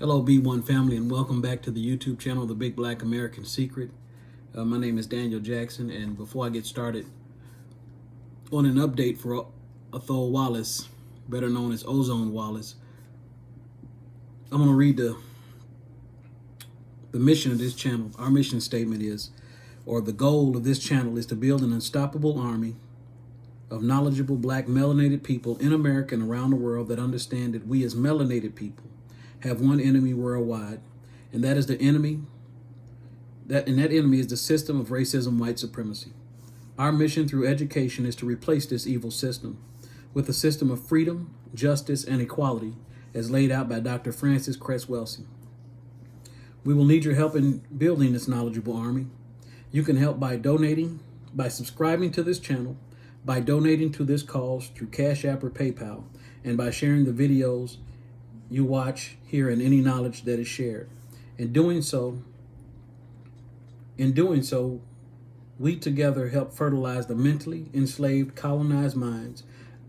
Hello, B1 family, and welcome back to the YouTube channel, The Big Black American Secret. My name is Daniel Jackson, and before I get started on an update for Othal Wallace, better known as Ozone Wallace, I'm going to read the mission of this channel. Our mission statement is, or the goal of this channel is to build an unstoppable army of knowledgeable black melanated people in America and around the world that understand that we as melanated people have one enemy worldwide, and that is the enemy that enemy is the system of racism, white supremacy. Our mission through education is to replace this evil system with a system of freedom, justice, and equality as laid out by Dr. Frances Cress Welsing. We will need your help in building this knowledgeable army. You can help by donating, by subscribing to this channel, by donating to this cause through Cash App or PayPal, and by sharing the videos you watch here and any knowledge that is shared. In doing so, we together help fertilize the mentally enslaved, colonized minds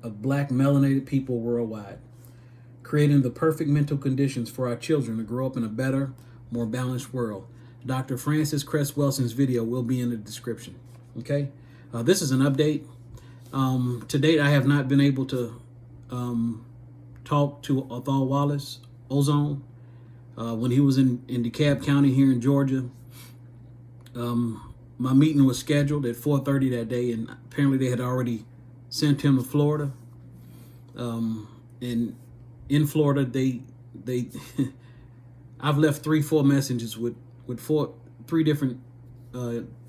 of black melanated people worldwide, creating the perfect mental conditions for our children to grow up in a better, more balanced world. Dr. Frances Cress Welsing's video will be in the description. Okay, this is an update. To date, I have not been able to talk to Othal Wallace, Ozone, when he was in DeKalb County here in Georgia. My meeting was scheduled at 4:30 that day, and apparently they had already sent him to Florida. And in Florida, they I've left 3-4 messages with three different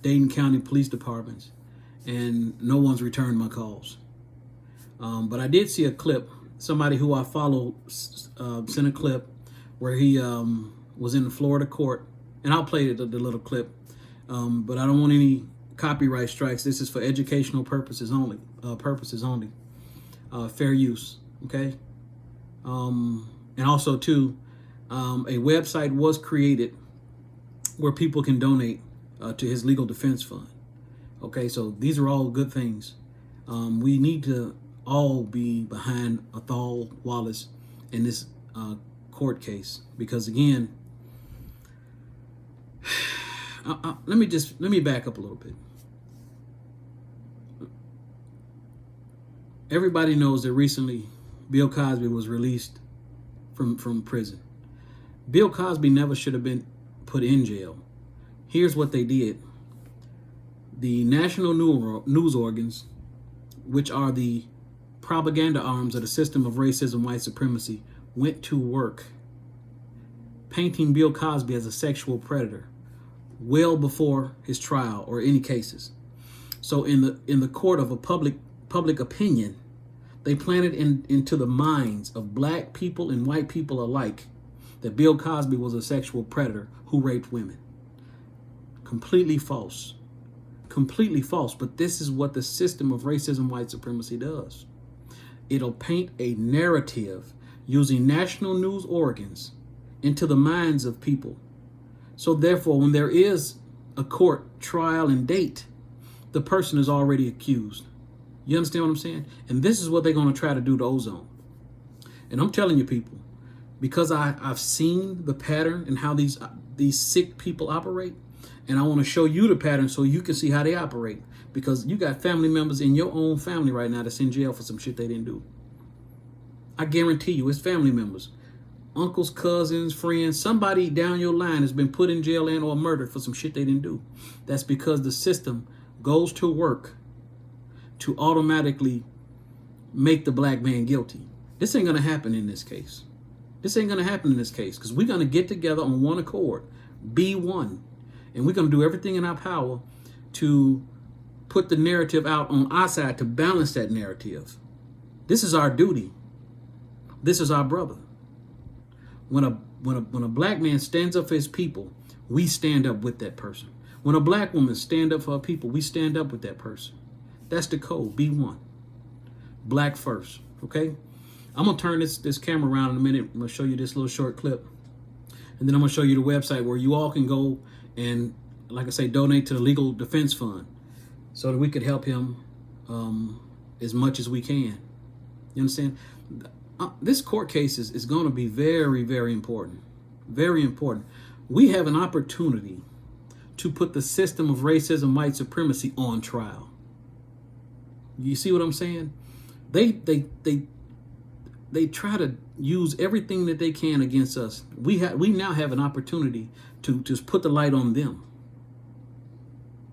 Dayton County police departments, and no one's returned my calls. But I did see a clip. Somebody who I follow sent a clip where he was in the Florida court, and I'll play the little clip, but I don't want any copyright strikes. This is for educational purposes only. Fair use, okay? And also, too, a website was created where people can donate to his legal defense fund. Okay, so these are all good things. We need to all be behind Othal Wallace in this court case, because again, let me back up a little bit. Everybody knows that recently Bill Cosby was released from prison. Bill Cosby never should have been put in jail. Here's what they did. The national news organs, which are the propaganda arms of the system of racism, white supremacy, went to work painting Bill Cosby as a sexual predator well before his trial or any cases. So in the court of a public opinion, they planted into the minds of black people and white people alike that Bill Cosby was a sexual predator who raped women. Completely false. Completely false. But this is what the system of racism, white supremacy does. It'll paint a narrative using national news organs into the minds of people. So therefore, when there is a court trial and date, the person is already accused. You understand what I'm saying? And this is what they're going to try to do to Ozone. And I'm telling you, people, because I've seen the pattern and how these sick people operate, and I want to show you the pattern so you can see how they operate. Because you got family members in your own family right now that's in jail for some shit they didn't do. I guarantee you, it's family members. Uncles, cousins, friends, somebody down your line has been put in jail and or murdered for some shit they didn't do. That's because the system goes to work to automatically make the black man guilty. This ain't going to happen in this case. This ain't going to happen in this case, because we're going to get together on one accord, be one, and we're going to do everything in our power to put the narrative out on our side to balance that narrative. This is our duty. This is our brother. When a black man stands up for his people, we stand up with that person. When a black woman stands up for her people, we stand up with that person. That's the code. Be one. Black first. Okay? I'm going to turn this camera around in a minute. I'm going to show you this little short clip. And then I'm going to show you the website where you all can go and, like I say, donate to the legal defense fund so that we could help him as much as we can. You understand? This court case is going to be very, very important. Very important. We have an opportunity to put the system of racism, white supremacy on trial. You see what I'm saying? They try to use everything that they can against us. We now have an opportunity to just put the light on them.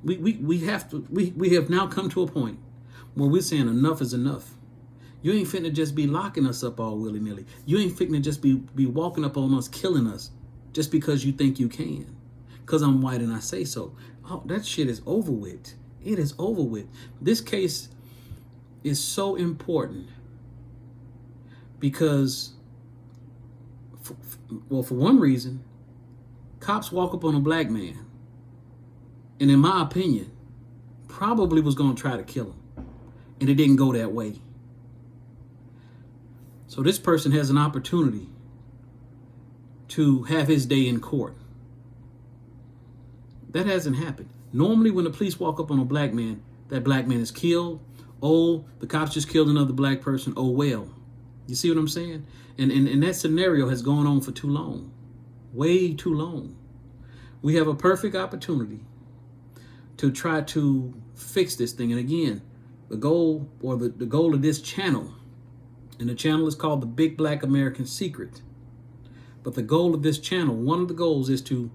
We have now come to a point where we're saying enough is enough. You ain't finna just be locking us up all willy-nilly. You ain't finna just be walking up on us, killing us, just because you think you can. Because I'm white and I say so. Oh, that shit is over with. It is over with. This case is so important because, for one reason, cops walk up on a black man, and in my opinion, probably was going to try to kill him. And it didn't go that way. So this person has an opportunity to have his day in court. That hasn't happened. Normally when the police walk up on a black man, that black man is killed. Oh, the cops just killed another black person. Oh, well. You see what I'm saying? And that scenario has gone on for too long. Way too long. We have a perfect opportunity to try to fix this thing. And again, the goal of this channel, and the channel is called The Big Black American Secret. But the goal of this channel, one of the goals is to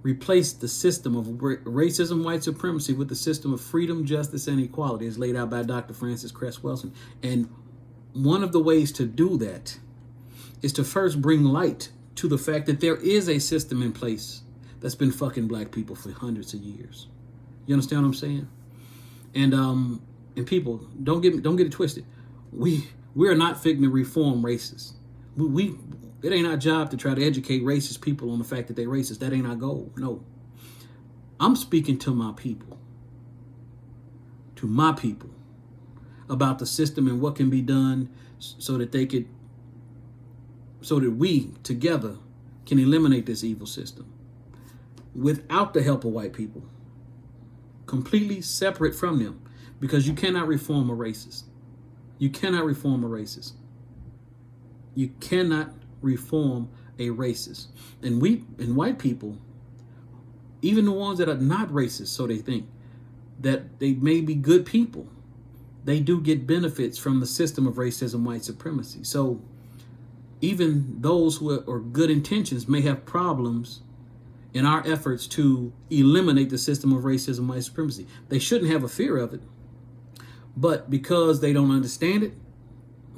replace the system of racism, white supremacy with the system of freedom, justice, and equality as laid out by Dr. Francis Cress Welsing. And one of the ways to do that is to first bring light to the fact that there is a system in place that's been fucking black people for hundreds of years. You understand what I'm saying? And people, don't get it twisted. We are not fitting to reform racists. It ain't our job to try to educate racist people on the fact that they're racist. That ain't our goal. No. I'm speaking to my people. About the system and what can be done so that we together can eliminate this evil system without the help of white people. Completely separate from them, because you cannot reform a racist. You cannot reform a racist. You cannot reform a racist. And white people, even the ones that are not racist, so they think that they may be good people, they do get benefits from the system of racism, white supremacy. So even those who are good intentions may have problems in our efforts to eliminate the system of racism, white supremacy. They shouldn't have a fear of it. But because they don't understand it,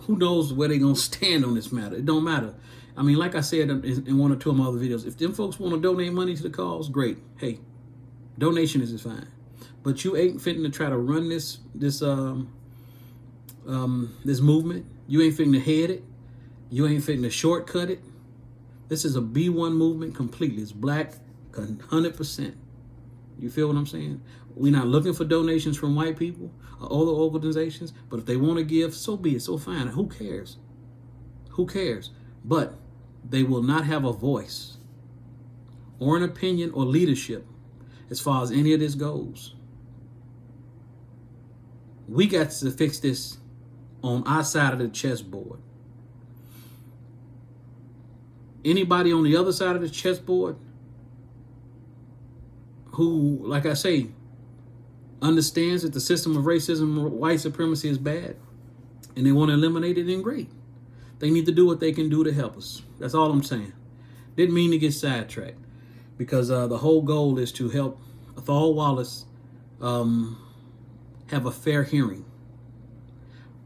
who knows where they're going to stand on this matter? It don't matter. I mean, like I said in one or two of my other videos, if them folks want to donate money to the cause, great. Hey, donation is fine. But you ain't fitting to try to run this movement. You ain't fitting to head it. You ain't fitting to shortcut it. This is a B1 movement completely. It's black 100%. You feel what I'm saying? We're not looking for donations from white people or other organizations, but if they want to give, so be it, so fine. Who cares? Who cares? But they will not have a voice or an opinion or leadership as far as any of this goes. We got to fix this on our side of the chessboard. Anybody on the other side of the chessboard who, like I say, understands that the system of racism, white supremacy is bad, and they want to eliminate it, then great. They need to do what they can do to help us. That's all I'm saying. Didn't mean to get sidetracked, because the whole goal is to help Othal Wallace have a fair hearing,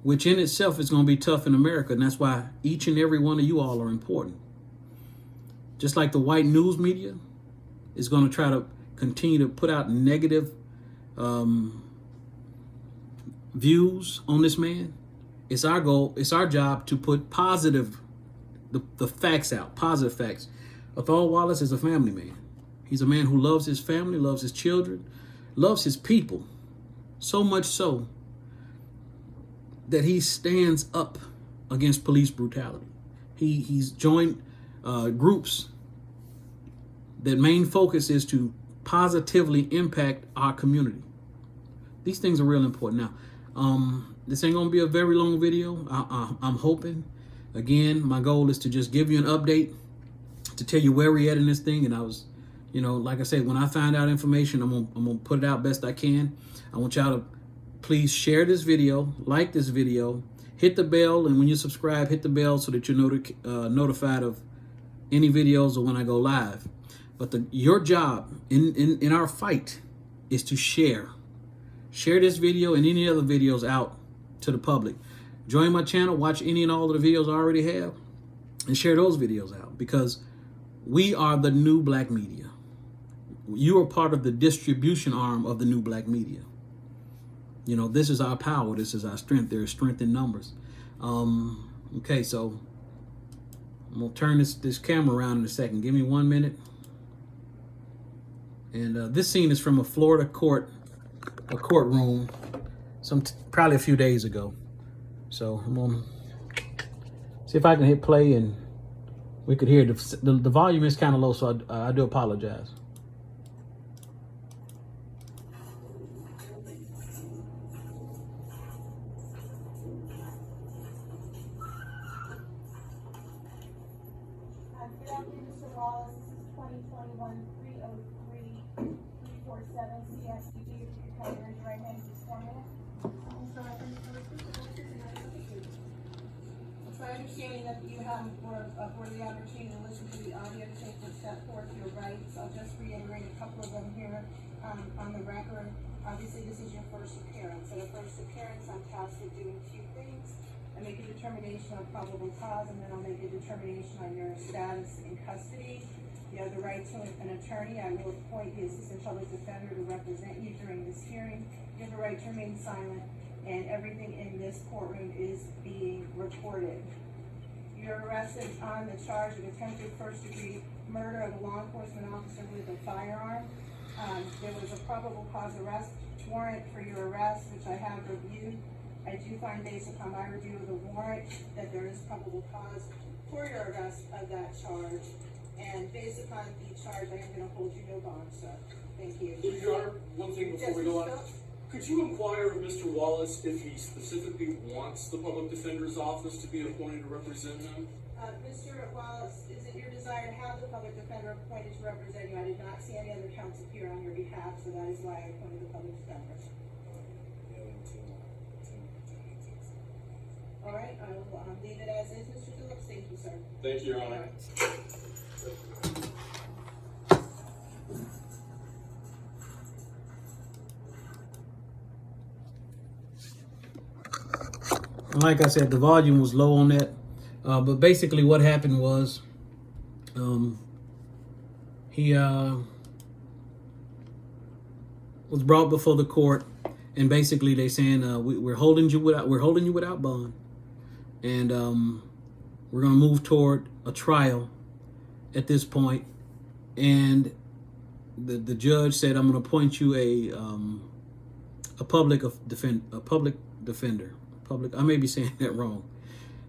which in itself is going to be tough in America, and that's why each and every one of you all are important. Just like the white news media is going to try to continue to put out negative views on this man, it's our goal, it's our job to put positive, the facts out, positive facts. Othal Wallace is a family man. He's a man who loves his family, loves his children, loves his people, so much so that he stands up against police brutality. He's joined groups that main focus is to positively impact our community. These things are real important. Now, this ain't gonna be a very long video. I'm hoping. Again, my goal is to just give you an update, to tell you where we're at in this thing. And I was, you know, like I said, when I find out information, I'm gonna put it out best I can. I want y'all to please share this video, like this video, hit the bell, and when you subscribe, hit the bell so that you're notified of any videos or when I go live. But your job in our fight is to share this video and any other videos out to the public. Join my channel, watch any and all of the videos I already have, and share those videos out, because we are the new black media. You are part of the distribution arm of the new black media. You know, this is our power. This is our strength. There is strength in numbers. Okay, so I'm gonna turn this camera around in a second. Give me 1 minute. And this scene is from a Florida courtroom, probably a few days ago. So I'm gonna see if I can hit play and we could hear the volume is kind of low, so I do apologize. Good afternoon, Mr. Wallace. This is 2021-303-347 CSTV. If you could come and raise your right hand, just 1 minute. It's my understanding that you have afforded the opportunity to listen to the audio tape that set forth your rights. I'll just reiterate a couple of them here on the record. Obviously, this is your first appearance. At a first appearance, I'm tasked with doing two things. I make a determination on probable cause, and then I'll make a determination on your status in custody. You have the right to an attorney. I will appoint the assistant public defender to represent you during this hearing. You have the right to remain silent, and everything in this courtroom is being recorded. You're arrested on the charge of attempted first-degree murder of a law enforcement officer with a firearm. There was a probable cause arrest warrant for your arrest, which I have reviewed. I do find, based upon my review of the warrant, that there is probable cause for your arrest of that charge. And based upon the charge, I am going to hold you no bond, sir. Thank you. Your Honor, one thing before we go on. Could you inquire of Mr. Wallace if he specifically wants the public defender's office to be appointed to represent him? Mr. Wallace, is it your desire to have the public defender appointed to represent you? I did not see any other counsel here on your behalf, so that is why I appointed the public defender. All right, I will leave it as is, Mr. Phillips. Thank you, sir. Thank you, Your Honor. Like I said, the volume was low on that. But basically what happened was he was brought before the court, and basically they saying we're holding you without bond. And we're going to move toward a trial at this point. And the judge said, I'm going to appoint you a public defender. I may be saying that wrong.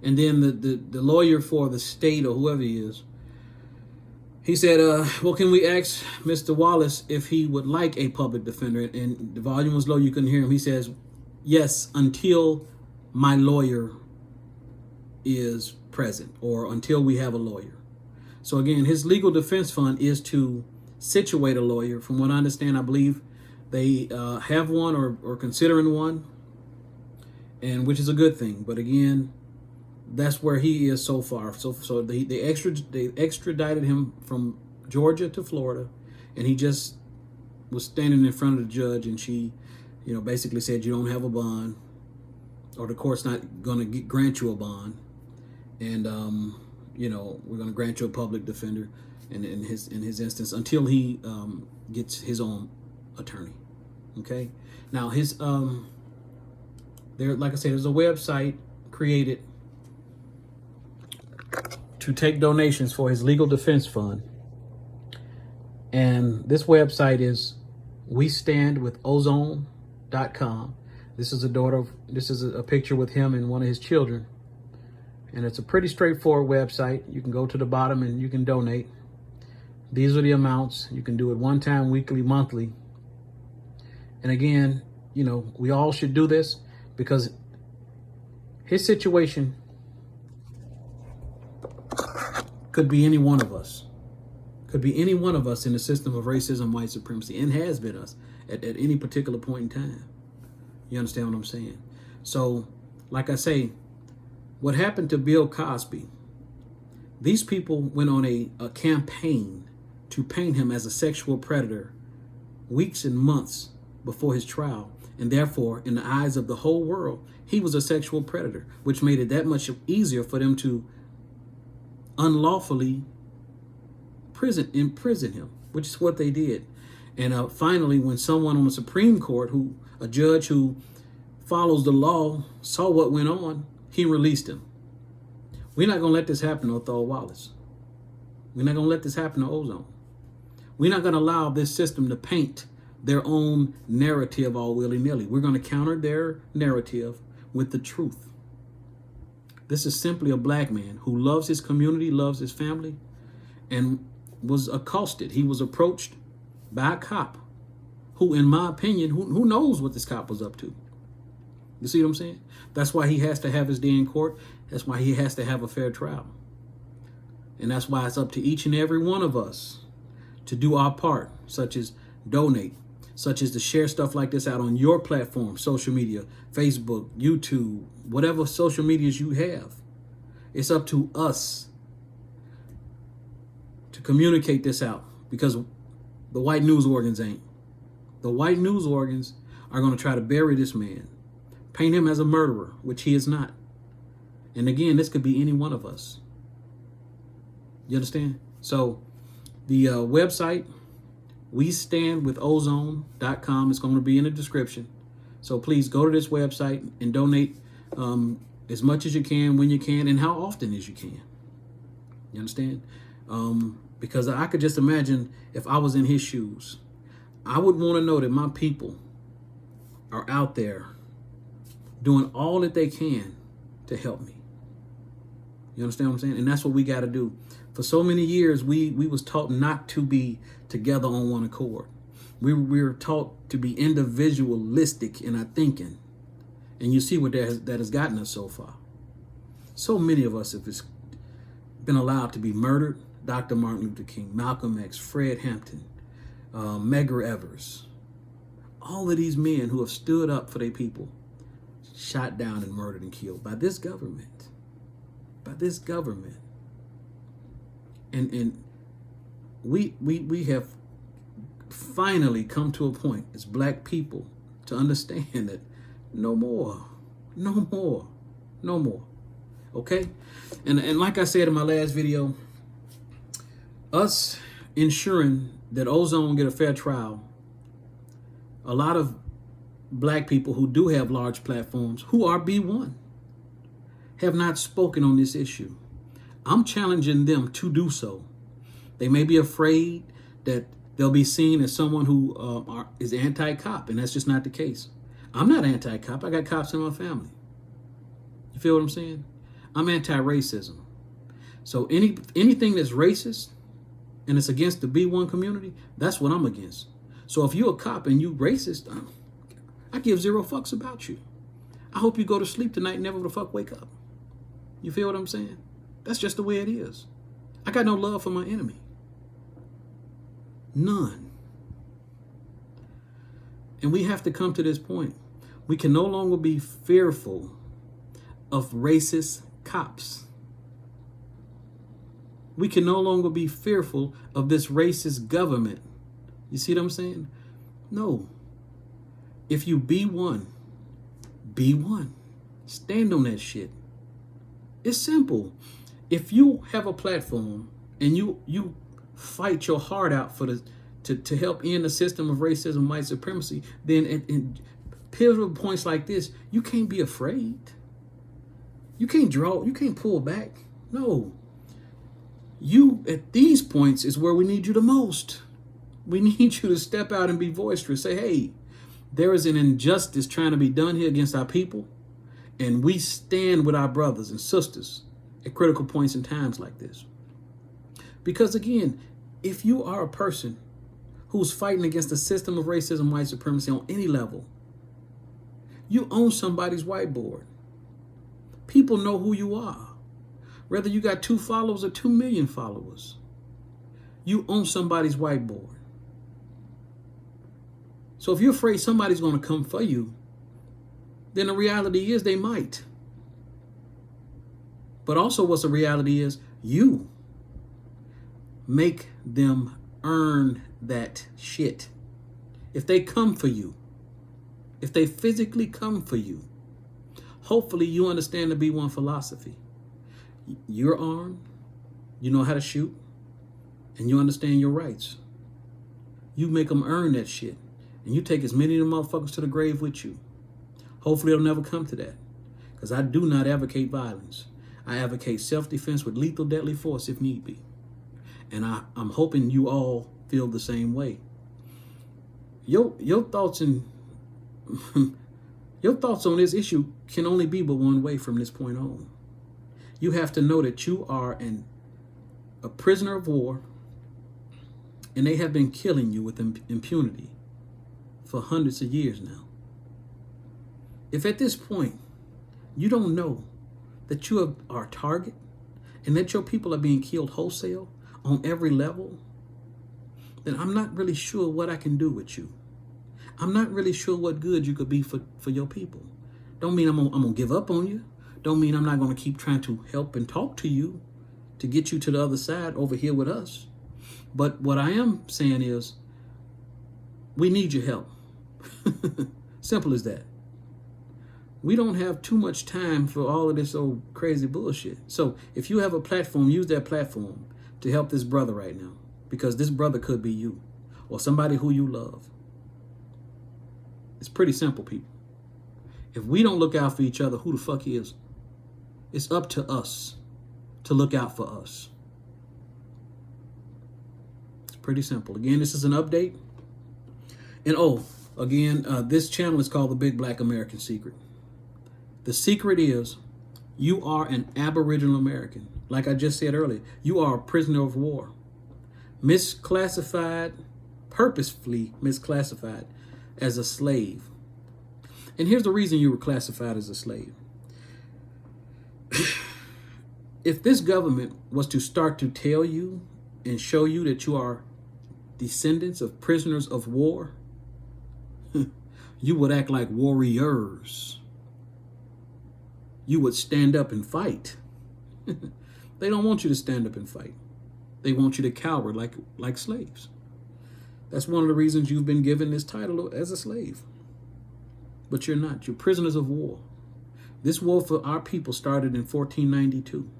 And then the lawyer for the state, or whoever he is, he said, well, can we ask Mr. Wallace if he would like a public defender? And the volume was low, you couldn't hear him. He says, yes, until my lawyer is present, or until we have a lawyer. So again, his legal defense fund is to situate a lawyer. From what I understand, I believe they have one or considering one, and which is a good thing. But again, that's where he is so far. So they extradited him from Georgia to Florida, and he just was standing in front of the judge, and she, basically said, you don't have a bond, or the court's not going to grant you a bond, and we're going to grant you a public defender, in his instance, until he gets his own attorney. Okay, now his there, like I said, there's a website created to take donations for his legal defense fund, and this website is WeStandWithOzone.com. This is a picture with him and one of his children, and it's a pretty straightforward website. You can go to the bottom and you can donate. These are the amounts. You can do it one time, weekly, monthly. And again, we all should do this, because his situation could be any one of us. Could be any one of us in the system of racism, white supremacy, and has been us at any particular point in time. You understand what I'm saying? So, like I say, what happened to Bill Cosby, these people went on a campaign to paint him as a sexual predator weeks and months before his trial. And therefore, in the eyes of the whole world, he was a sexual predator, which made it that much easier for them to unlawfully imprison him, which is what they did. And finally, when someone on the Supreme Court, a judge who follows the law, saw what went on, he released him. We're not going to let this happen to Othal Wallace. We're not going to let this happen to Ozone. We're not going to allow this system to paint their own narrative all willy-nilly. We're going to counter their narrative with the truth. This is simply a black man who loves his community, loves his family, and was accosted. He was approached by a cop who, in my opinion, who knows what this cop was up to. You see what I'm saying? That's why he has to have his day in court. That's why he has to have a fair trial. And that's why it's up to each and every one of us to do our part, such as donate, such as to share stuff like this out on your platform, social media, Facebook, YouTube, whatever social medias you have. It's up to us to communicate this out, because the white news organs ain't. The white news organs are going to try to bury this man, paint him as a murderer, which he is not. And again, this could be any one of us. You understand? So the website, WeStandWithOzone.com, is going to be in the description. So please go to this website and donate as much as you can, when you can, and how often as you can. You understand? Because I could just imagine if I was in his shoes, I would want to know that my people are out there doing all that they can to help me. You understand what I'm saying? And that's what we got to do. For so many years, we was taught not to be together on one accord. We were taught to be individualistic in our thinking. And you see what that has gotten us so far. So many of us have been allowed to be murdered. Dr. Martin Luther King, Malcolm X, Fred Hampton, Medgar Evers. All of these men who have stood up for their people, shot down and murdered and killed by this government. By this government. And we have finally come to a point as black people to understand that no more. Okay? And like I said in my last video, us ensuring that Ozone get a fair trial, a lot of black people who do have large platforms, who are B1, have not spoken on this issue. I'm challenging them to do so. They may be afraid that they'll be seen as someone who is anti-cop, and that's just not the case. I'm not anti-cop. I got cops in my family. You feel what I'm saying? I'm anti-racism. So anything that's racist and it's against the B1 community, that's what I'm against. So if you're a cop and you racist, I give zero fucks about you. I hope you go to sleep tonight and never the fuck wake up. You feel what I'm saying? That's just the way it is. I got no love for my enemy. None. And we have to come to this point. We can no longer be fearful of racist cops. We can no longer be fearful of this racist government. You see what I'm saying? No. If you be one, stand on that shit. It's simple. If you have a platform and you fight your heart out for to help end the system of racism, white supremacy, then in pivotal points like this, you can't be afraid. You can't pull back. No. You, at these points, is where we need you the most. We need you to step out and be boisterous. Say, hey, there is an injustice trying to be done here against our people, and we stand with our brothers and sisters at critical points in times like this. Because again, if you are a person who's fighting against the system of racism, white supremacy on any level, you own somebody's whiteboard. People know who you are. Whether you got 2 followers or 2 million followers. You own somebody's whiteboard. So if you're afraid somebody's going to come for you, then the reality is they might. But also what's the reality is you make them earn that shit. If they come for you, if they physically come for you, hopefully you understand the B1 philosophy. You're armed, you know how to shoot, and you understand your rights. You make them earn that shit. And you take as many of them motherfuckers to the grave with you. Hopefully it'll never come to that. Because I do not advocate violence. I advocate self-defense with lethal deadly force if need be. And I'm hoping you all feel the same way. Your thoughts and your thoughts on this issue can only be but one way from this point on. You have to know that you are a prisoner of war, and they have been killing you with impunity for hundreds of years now. If at this point you don't know that you are a target and that your people are being killed wholesale on every level, then I'm not really sure what I can do with you. I'm not really sure what good you could be for your people. Don't mean I'm gonna give up on you. Don't mean I'm not gonna keep trying to help and talk to you to get you to the other side over here with us. But what I am saying is we need your help. Simple as that. We don't have too much time for all of this old crazy bullshit. So if you have a platform, use that platform to help this brother right now, because this brother could be you or somebody who you love. It's pretty simple, people. If we don't look out for each other, who the fuck is? It's up to us to look out for us. It's pretty simple. Again, this is an update. And again, this channel is called The Big Black American Secret. The secret is you are an Aboriginal American. Like I just said earlier, you are a prisoner of war. Misclassified, purposefully misclassified as a slave. And here's the reason you were classified as a slave. If this government was to start to tell you and show you that you are descendants of prisoners of war, you would act like warriors. You would stand up and fight. They don't want you to stand up and fight. They want you to cower like slaves. That's one of the reasons you've been given this title as a slave. But you're not. You're prisoners of war. This war for our people started in 1492.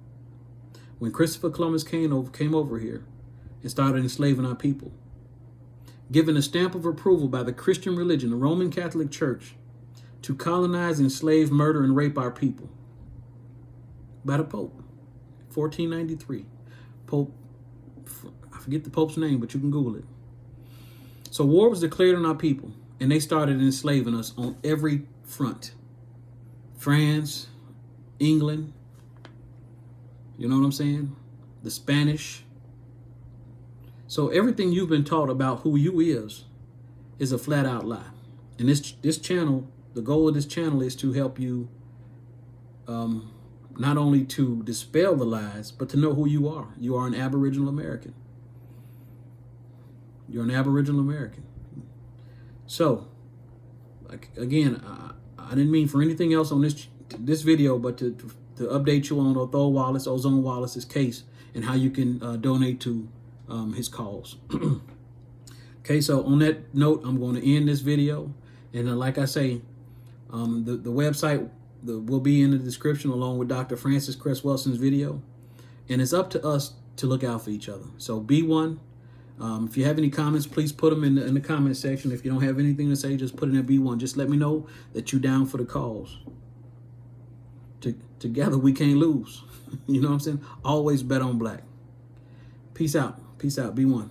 When Christopher Columbus came over here and started enslaving our people. Given a stamp of approval by the Christian religion, the Roman Catholic Church, to colonize, enslave, murder, and rape our people. By the Pope. 1493. Pope, I forget the Pope's name, but you can Google it. So war was declared on our people, and they started enslaving us on every front. France, England, you know what I'm saying? The Spanish. So everything you've been taught about who you is a flat out lie. And this channel, the goal of this channel is to help you not only to dispel the lies, but to know who you are. You are an Aboriginal American. You're an Aboriginal American. So, again, I didn't mean for anything else on this video, but to update you on Othal Wallace, Ozone Wallace's case, and how you can donate to his cause. Okay, so on that note, I'm going to end this video. And like I say, the website will be in the description along with Dr. Francis Cress Welson's video. And it's up to us to look out for each other. So be one. If you have any comments, please put them in the comment section. If you don't have anything to say, just put it in B1. Just let me know that you're down for the cause. Together, we can't lose. You know what I'm saying? Always bet on black. Peace out. Peace out. B1.